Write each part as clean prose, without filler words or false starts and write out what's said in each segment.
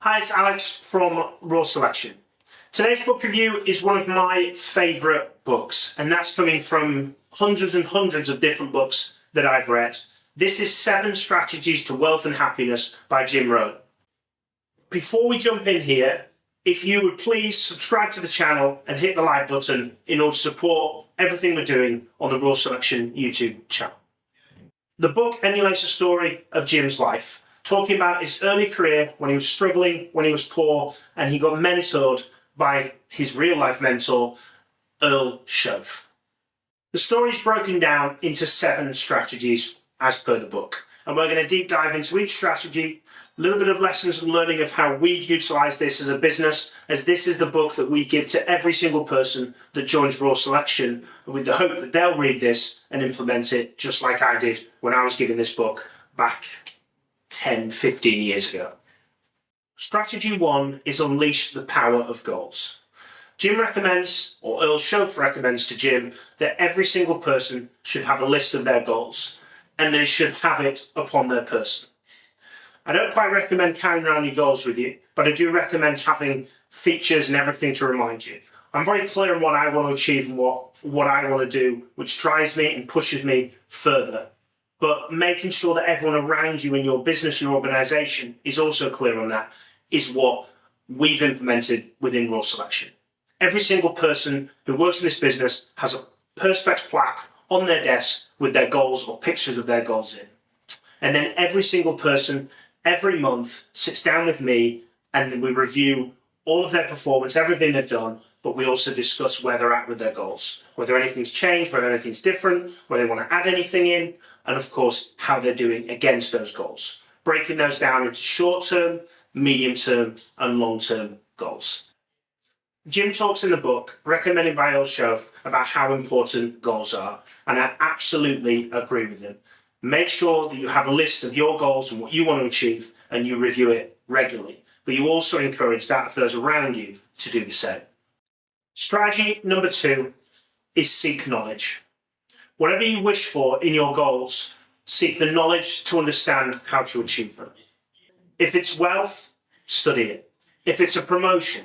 Hi, it's Alex from Raw Selection. Today's book review is one of my favourite books, and that's coming from hundreds and hundreds of different books that I've read. This is 7 Strategies to Wealth and Happiness by Jim Rohn. Before we jump in here, if you would please subscribe to the channel and hit the like button in order to support everything we're doing on the Raw Selection YouTube channel. The book emulates a story of Jim's life, talking about his early career when he was struggling, when he was poor, and he got mentored by his real-life mentor, Earl Shoaff. The story is broken down into 7 strategies as per the book, and we're going to deep dive into each strategy, a little bit of lessons and learning of how we've utilised this as a business, as this is the book that we give to every single person that joins Raw Selection, with the hope that they'll read this and implement it just like I did when I was given this book back 10, 15 years ago. Strategy 1 is unleash the power of goals. Jim recommends, or Earl Shoaff recommends to Jim, that every single person should have a list of their goals, and they should have it upon their person. I don't quite recommend carrying around your goals with you, but I do recommend having features and everything to remind you. I'm very clear on what I want to achieve and what I want to do, which drives me and pushes me further. But making sure that everyone around you in your business and organisation is also clear on that is what we've implemented within Raw Selection. Every single person who works in this business has a Perspex plaque on their desk with their goals or pictures of their goals in. And then every single person, every month, sits down with me and then we review all of their performance, everything they've done, but we also discuss where they're at with their goals, whether anything's changed, whether anything's different, whether they want to add anything in, and of course, how they're doing against those goals. Breaking those down into short-term, medium-term, and long-term goals. Jim talks in the book, recommended by Earl Shoaff, about how important goals are, and I absolutely agree with him. Make sure that you have a list of your goals and what you want to achieve, and you review it regularly. But you also encourage that of those around you to do the same. Strategy number 2 is seek knowledge. Whatever you wish for in your goals, seek the knowledge to understand how to achieve them. If it's wealth, study it. If it's a promotion,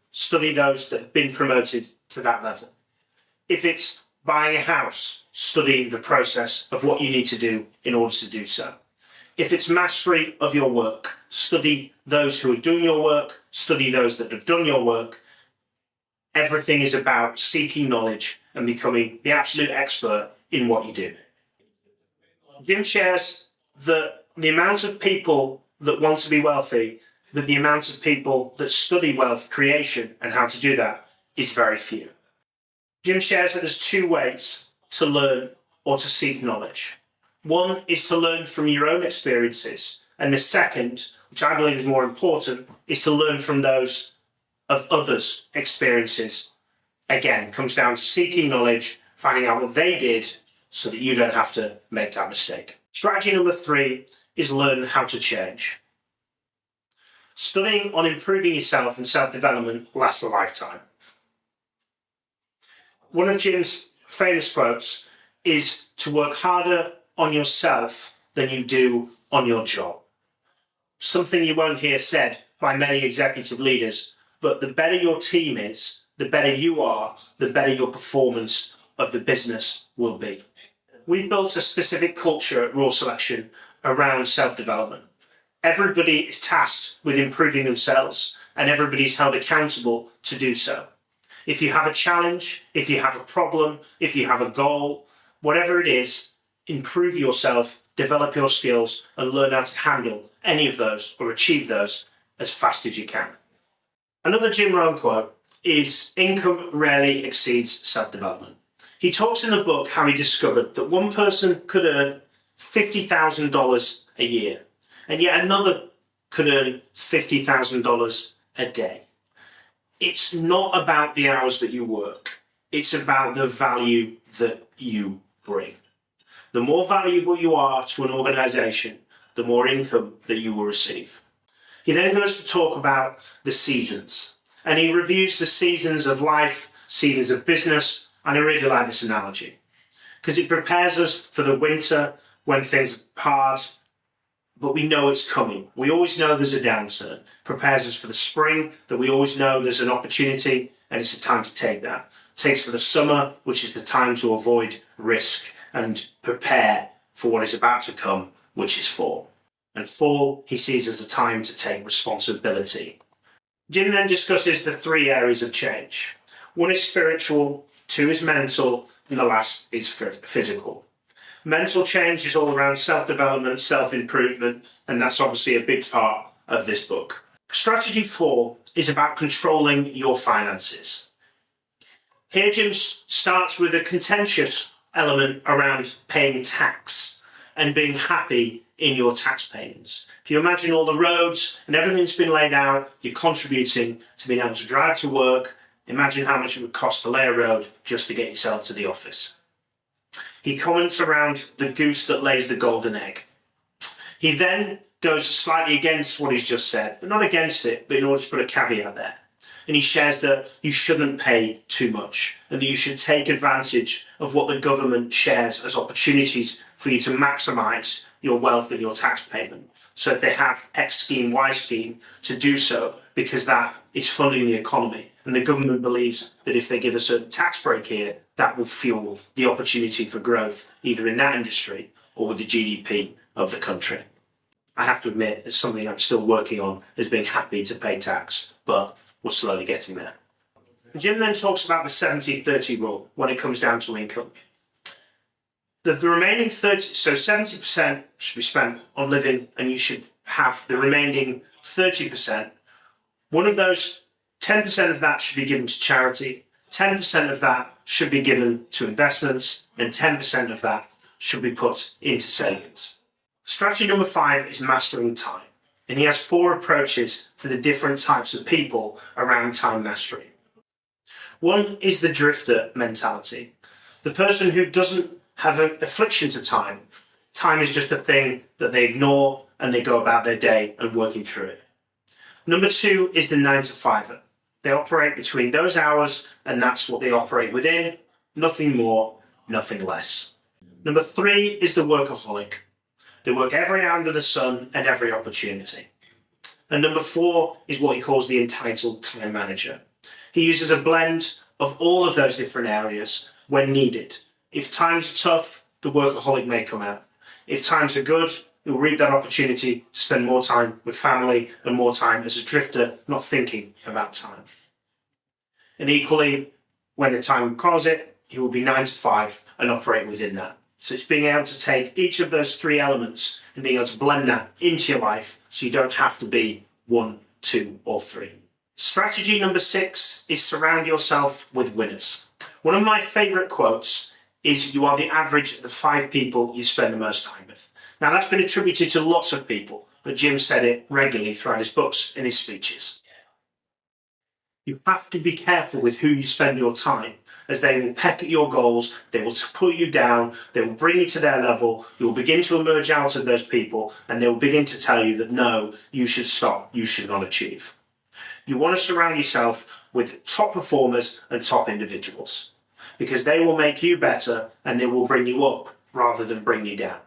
study those that have been promoted to that level. If it's buying a house, study the process of what you need to do in order to do so. If it's mastery of your work, study those who are doing your work, study those that have done your work. Everything is about seeking knowledge and becoming the absolute expert in what you do. Jim shares that the amount of people that want to be wealthy, that the amount of people that study wealth creation and how to do that is very few. Jim shares that there's 2 ways to learn or to seek knowledge. One is to learn from your own experiences, and the second, which I believe is more important, is to learn from those of others' experiences. Again, comes down to seeking knowledge, finding out what they did so that you don't have to make that mistake. Strategy number 3 is learn how to change. Studying on improving yourself and self-development lasts a lifetime. One of Jim's famous quotes is to work harder on yourself than you do on your job. Something you won't hear said by many executive leaders, but the better your team is, the better you are, the better your performance of the business will be. We've built a specific culture at Raw Selection around self-development. Everybody is tasked with improving themselves, and everybody's held accountable to do so. If you have a challenge, if you have a problem, if you have a goal, whatever it is, improve yourself, develop your skills, and learn how to handle any of those or achieve those as fast as you can. Another Jim Rohn quote is, income rarely exceeds self-development. He talks in the book how he discovered that one person could earn $50,000 a year, and yet another could earn $50,000 a day. It's not about the hours that you work. It's about the value that you bring. The more valuable you are to an organisation, the more income that you will receive. He then goes to talk about the seasons, and he reviews the seasons of life, seasons of business, and I really like this analogy because it prepares us for the winter when things are hard, but we know it's coming. We always know there's a downturn. Prepares us for the spring, that we always know there's an opportunity and it's a time to take that. Takes for the summer, which is the time to avoid risk and prepare for what is about to come, which is fall. And fall he sees as a time to take responsibility. Jim then discusses the three areas of change. One is spiritual, two is mental, and the last is physical. Mental change is all around self-development, self-improvement, and that's obviously a big part of this book. Strategy 4 is about controlling your finances. Here Jim starts with a contentious element around paying tax and being happy in your tax payments. If you imagine all the roads and everything's been laid out, you're contributing to being able to drive to work. Imagine how much it would cost to lay a road just to get yourself to the office. He comments around the goose that lays the golden egg. He then goes slightly against what he's just said, but not against it, but in order to put a caveat there. And he shares that you shouldn't pay too much and that you should take advantage of what the government shares as opportunities for you to maximise your wealth and your tax payment. So if they have X scheme, Y scheme, to do so because that is funding the economy. And the government believes that if they give a certain tax break here, that will fuel the opportunity for growth, either in that industry or with the GDP of the country. I have to admit, it's something I'm still working on, is being happy to pay tax, but we're slowly getting there. Jim then talks about the 70-30 rule when it comes down to income. The remaining 30, so 70% should be spent on living, and you should have the remaining 30%. One of those, 10% of that should be given to charity, 10% of that should be given to investments, and 10% of that should be put into savings. Strategy number 5 is mastering time. And he has 4 approaches for the different types of people around time mastery. One is the drifter mentality. The person who doesn't have an affliction to time. Time is just a thing that they ignore and they go about their day and working through it. Number 2 is the 9-to-5er. They operate between those hours and that's what they operate within. Nothing more, nothing less. Number 3 is the workaholic. They work every hour under the sun and every opportunity. And number 4 is what he calls the entitled time manager. He uses a blend of all of those different areas when needed. If times are tough, the workaholic may come out. If times are good, he'll reap that opportunity to spend more time with family and more time as a drifter, not thinking about time. And equally, when the time requires it, he will be 9-to-5 and operate within that. So it's being able to take each of those 3 elements and being able to blend that into your life so you don't have to be 1, 2, or 3. Strategy number 6 is surround yourself with winners. One of my favourite quotes is you are the average of the 5 people you spend the most time with. Now that's been attributed to lots of people, but Jim said it regularly throughout his books and his speeches. You have to be careful with who you spend your time, as they will peck at your goals, they will put you down, they will bring you to their level, you will begin to emerge out of those people, and they will begin to tell you that no, you should stop, you should not achieve. You want to surround yourself with top performers and top individuals, because they will make you better and they will bring you up rather than bring you down.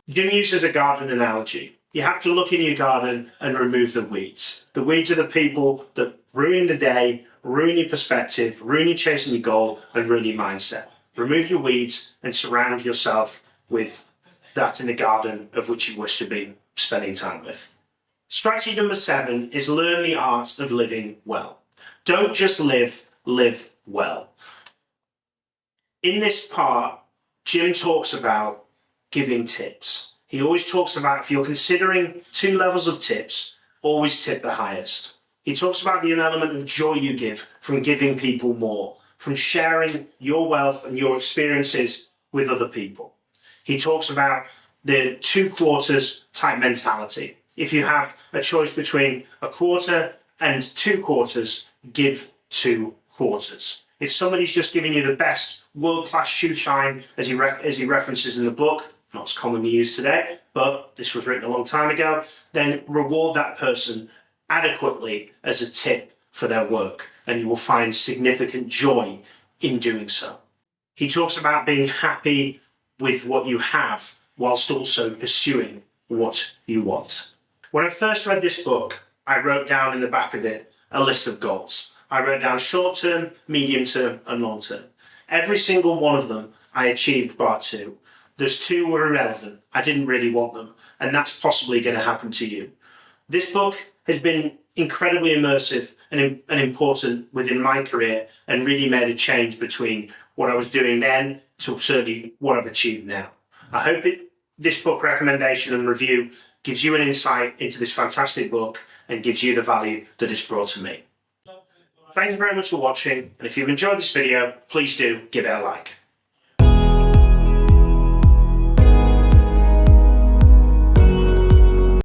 Jim uses a garden analogy. You have to look in your garden and remove the weeds. The weeds are the people that ruin the day, ruin your perspective, ruin your chasing your goal, and ruin your mindset. Remove your weeds and surround yourself with that in the garden of which you wish to be spending time with. Strategy number 7 is learn the art of living well. Don't just live, live well. In this part, Jim talks about giving tips. He always talks about if you're considering 2 levels of tips, always tip the highest. He talks about the element of joy you give from giving people more, from sharing your wealth and your experiences with other people. He talks about the 2 quarters type mentality. If you have a choice between a quarter and 2 quarters, give 2 quarters. If somebody's just giving you the best world-class shoe shine, as he references in the book, not as commonly used today, but this was written a long time ago, then reward that person adequately as a tip for their work, and you will find significant joy in doing so. He talks about being happy with what you have whilst also pursuing what you want. When I first read this book, I wrote down in the back of it a list of goals. I wrote down short term, medium term, and long term. Every single one of them I achieved bar two. Those two were irrelevant. I didn't really want them, and that's possibly going to happen to you. This book has been incredibly immersive and important within my career and really made a change between what I was doing then to certainly what I've achieved now. I hope this book recommendation and review gives you an insight into this fantastic book and gives you the value that it's brought to me. Thank you very much for watching, and if you've enjoyed this video, please do give it a like.